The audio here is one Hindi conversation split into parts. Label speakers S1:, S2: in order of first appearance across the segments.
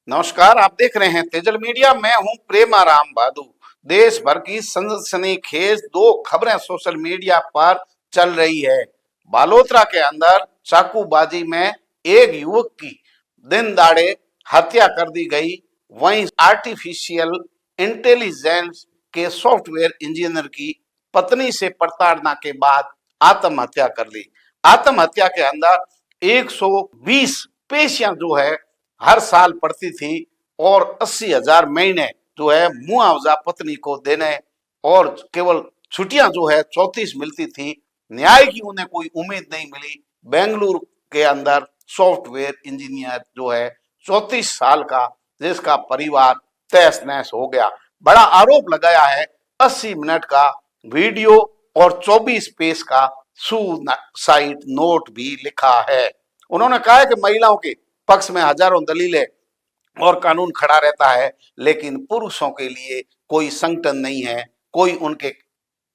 S1: नमस्कार, आप देख रहे हैं तेजल मीडिया। मैं हूं प्रेमाराम बादू। देश भर की सनसनीखेज दो खबरें सोशल मीडिया पर चल रही है। बालोतरा के अंदर चाकूबाजी में एक युवक की दिन दहाड़े हत्या कर दी गई। वहीं आर्टिफिशियल इंटेलिजेंस के सॉफ्टवेयर इंजीनियर की पत्नी से प्रताड़ना के बाद आत्महत्या कर ली। आत्महत्या के अंदर 120 पेशियां जो है हर साल पड़ती थी और 80,000 महीने जो है मुआवजा पत्नी को देने और केवल छुट्टियां जो है 34 मिलती थी। न्याय की उन्हें कोई उम्मीद नहीं मिली। बेंगलुरु के अंदर सॉफ्टवेयर इंजीनियर जो है 34 साल का, जिसका परिवार तहस नहस हो गया। बड़ा आरोप लगाया है। 80 मिनट का वीडियो और 24 पेज का सुसाइड नोट भी लिखा है। उन्होंने कहा है कि महिलाओं के पक्ष में हजारों दलीलें और कानून खड़ा रहता है, लेकिन पुरुषों के लिए कोई संगठन नहीं है, कोई उनके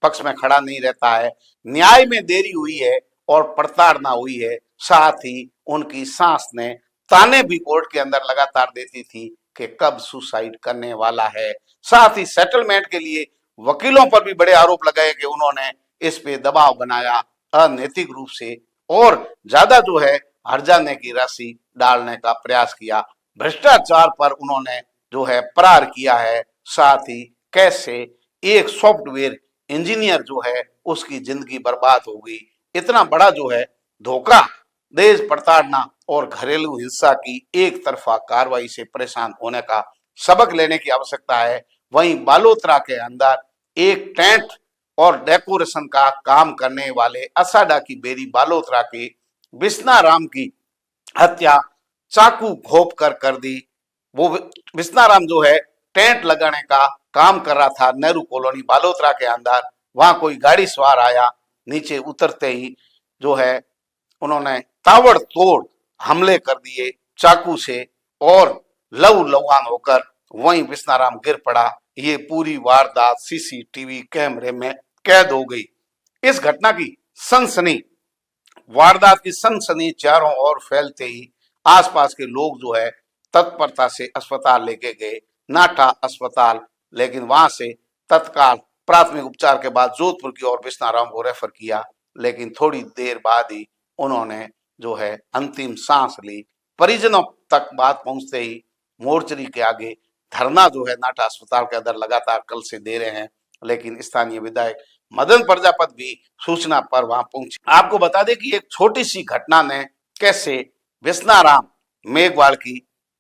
S1: पक्ष में खड़ा नहीं रहता है। न्याय में देरी हुई है और प्रताड़ना हुई है। साथ ही उनकी सास ने ताने भी कोर्ट के अंदर लगातार देती थी कि कब सुसाइड करने वाला है। साथ ही सेटलमेंट के लिए वकीलों पर भी बड़े आरोप लगाए कि उन्होंने इस पे दबाव बनाया अनैतिक रूप से और ज्यादा जो है हर्जाने की राशि डालने का प्रयास किया। भ्रष्टाचार पर उन्होंने जो है प्रहार किया है। साथ ही कैसे एक सॉफ्टवेयर इंजीनियर जो है उसकी जिंदगी बर्बाद हो गई। इतना बड़ा जो है धोखा, देश प्रताड़ना और घरेलू हिंसा की एक तरफा कार्रवाई से परेशान होने का सबक लेने की आवश्यकता है। वहीं बालोतरा के अंदर एक टेंट और डेकोरेशन का काम करने वाले असाडा की बेरी बालोतरा के विश्नाराम की हत्या चाकू घोप कर दी। वो विश्नाराम जो है टेंट लगाने का काम कर रहा था नेहरू कॉलोनी बालोतरा के अंदर। वहां कोई गाड़ी सवार आया, नीचे उतरते ही जो है उन्होंने ताबड़तोड़ हमले कर दिए चाकू से और लहू लुहान होकर वहीं विश्नाराम गिर पड़ा। ये पूरी वारदात सीसीटीवी कैमरे में कैद हो गई। इस घटना की सनसनी वारदात की सनसनी चारों ओर फैलते ही आसपास के लोग जो है तत्परता से अस्पताल लेके गए, नाटा अस्पताल, लेकिन वहां से तत्काल प्राथमिक उपचार के बाद जोधपुर की ओर विश्नाराम को रेफर किया। लेकिन थोड़ी देर बाद ही उन्होंने जो है अंतिम सांस ली। परिजनों तक बात पहुंचते ही मोर्चरी के आगे धरना जो है नाटा अस्पताल के अंदर लगातार कल से दे रहे हैं, लेकिन स्थानीय विधायक मदन प्रजापति भी सूचना पर वहां पहुंचे। आपको बता दें कि एक छोटी सी घटना ने कैसे विश्नाराम मेघवाल की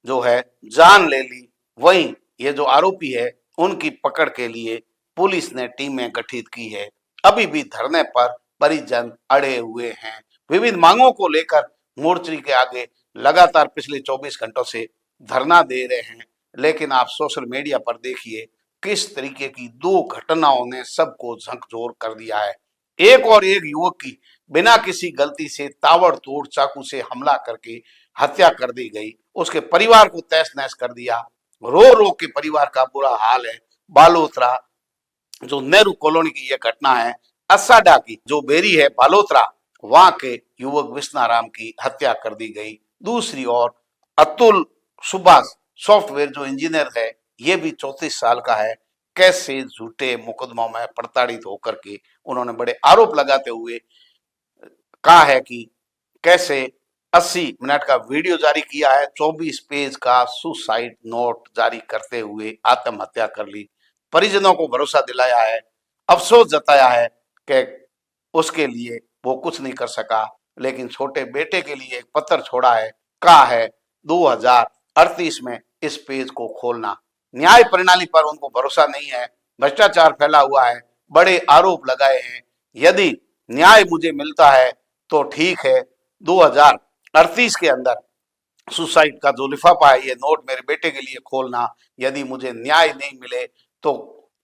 S1: जो है जान ले ली। वहीं ये जो आरोपी है उनकी पकड़ के लिए पुलिस ने टीमें गठित की है। अभी भी धरने पर परिजन अड़े हुए हैं। विभिन्न मांगों को लेकर मोर्चरी के आगे लगातार पिछले 24 घंटों से धरना दे रहे हैं। लेकिन आप सोशल मीडिया पर देखिए किस तरीके की दो घटनाओं ने सबको झकझोर कर दिया है। एक युवक की बिना किसी गलती से ताबड़तोड़ चाकू से हमला करके हत्या कर दी गई। उसके परिवार को तहस नहस कर दिया। रो रो के परिवार का बुरा हाल है। बालोतरा जो नेहरू कॉलोनी की यह घटना है, असाडा की जो बेरी है बालोतरा, वहां के युवक विश्नाराम की हत्या कर दी गई। दूसरी ओर अतुल सुभाष सॉफ्टवेयर जो इंजीनियर है, ये भी 34 साल का है। कैसे झूठे मुकदमों में प्रताड़ित होकर के उन्होंने बड़े आरोप लगाते हुए कहा है कि कैसे 80 मिनट का वीडियो जारी किया है, 24 पेज का सुसाइड नोट जारी करते हुए आत्महत्या कर ली। परिजनों को भरोसा दिलाया है, अफसोस जताया है कि उसके लिए वो कुछ नहीं कर सका, लेकिन छोटे बेटे के लिए एक पत्र छोड़ा है। कहा है 2038 में इस पेज को खोलना। न्याय प्रणाली पर उनको भरोसा नहीं है। भ्रष्टाचार फैला हुआ है, बड़े आरोप लगाए हैं। यदि न्याय मुझे मिलता है तो ठीक है, 2038 के अंदर सुसाइड का जो लिफाफा है ये नोट मेरे बेटे के लिए खोलना। यदि मुझे न्याय नहीं मिले तो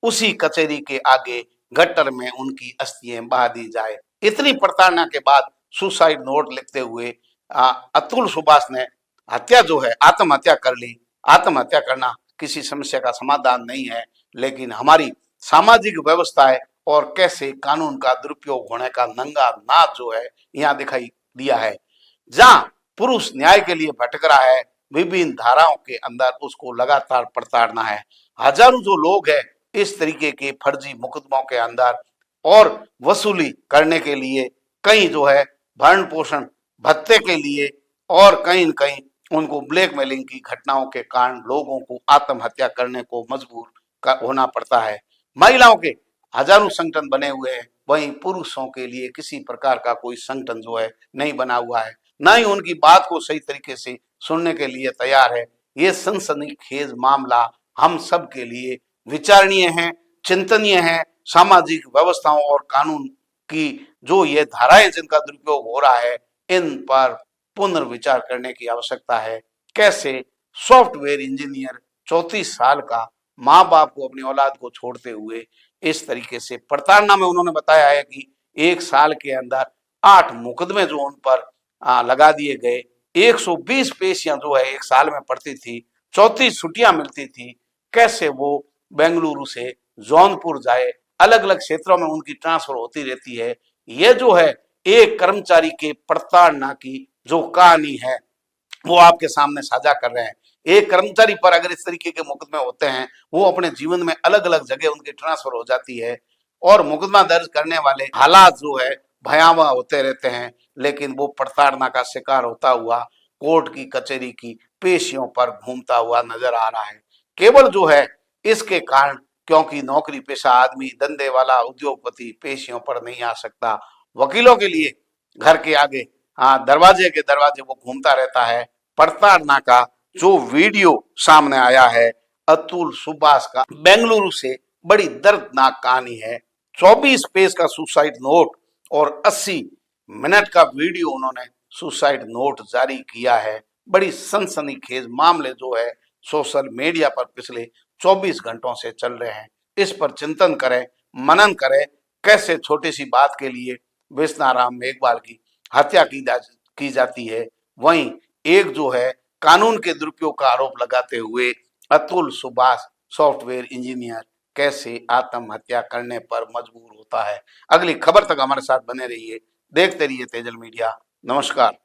S1: उसी कचहरी के आगे गट्टर में उनकी अस्थियां बहा दी जाए। इतनी प्रताड़ना के बाद सुसाइड नोट लिखते हुए अतुल सुभाष ने हत्या जो है आत्महत्या कर ली। आत्महत्या करना किसी समस्या का समाधान नहीं है, लेकिन हमारी सामाजिक व्यवस्था है और कैसे कानून का दुरुपयोग होने का नंगा नाच जो है यहाँ दिखाई दिया है। जहां पुरुष न्याय के लिए भटक रहा है, विभिन्न धाराओं के अंदर उसको लगातार प्रताड़ना है। हजारों जो लोग हैं इस तरीके के फर्जी मुकदमों के अंदर और वसूली करने के लिए, कहीं जो है भरण पोषण भत्ते के लिए और कहीं न कहीं उनको ब्लैकमेलिंग की घटनाओं के कारण लोगों को आत्महत्या करने को मजबूर होना पड़ता है। महिलाओं के हजारों संगठन बने हुए हैं, वहीं पुरुषों के लिए किसी प्रकार का कोई संगठन जो है नहीं बना हुआ है, ना ही उनकी बात को सही तरीके से सुनने के लिए तैयार है। ये सनसनीखेज मामला हम सब के लिए विचारणीय है, चिंतनीय है। सामाजिक व्यवस्थाओं और कानून की जो ये धाराएं जिनका दुरुपयोग हो रहा है, इन पर पुनर्विचार करने की आवश्यकता है। कैसे सॉफ्टवेयर इंजीनियर 34 साल का माँ बाप को, अपनी औलाद को छोड़ते हुए इस तरीके से प्रताड़ना में, उन्होंने बताया है कि 1 साल के अंदर 8 मुकदमे जो उन पर लगा दिए गए, 120 पेशियां जो है 1 साल में पड़ती थी, 34 छुट्टियां मिलती थी। कैसे वो बेंगलुरु से जौनपुर जाए, अलग अलग क्षेत्रों में उनकी ट्रांसफर होती रहती है। ये जो है एक कर्मचारी के प्रताड़ना की जो कहानी है वो आपके सामने साझा कर रहे हैं। एक कर्मचारी पर अगर इस तरीके के मुकदमे होते हैं, वो अपने जीवन में अलग अलग जगह उनकी ट्रांसफर हो जाती है और मुकदमा दर्ज करने वाले हालात जो है भयावह होते रहते हैं, लेकिन वो प्रताड़ना का शिकार होता हुआ कोर्ट की कचहरी की पेशियों पर घूमता हुआ नजर आ रहा है। केवल जो है इसके कारण, क्योंकि नौकरी पेशा आदमी, धंधे वाला, उद्योगपति पेशियों पर नहीं आ सकता। वकीलों के लिए घर के आगे, हाँ, दरवाजे के दरवाजे वो घूमता रहता है। प्रताड़ना का जो वीडियो सामने आया है अतुल सुभाष का, बेंगलुरु से, बड़ी दर्दनाक कहानी है। 24 पेज का सुसाइड नोट और 80 मिनट का वीडियो उन्होंने सुसाइड नोट जारी किया है। बड़ी सनसनीखेज मामले जो है सोशल मीडिया पर पिछले 24 घंटों से चल रहे हैं। इस पर चिंतन करें, मनन करें। कैसे छोटी सी बात के लिए विश्नाराम मेघवाल की हत्या की जाती है, वहीं एक जो है कानून के दुरुपयोग का आरोप लगाते हुए अतुल सुभाष सॉफ्टवेयर इंजीनियर कैसे आत्महत्या करने पर मजबूर होता है। अगली खबर तक हमारे साथ बने रहिए, देखते रहिए तेजल मीडिया। नमस्कार।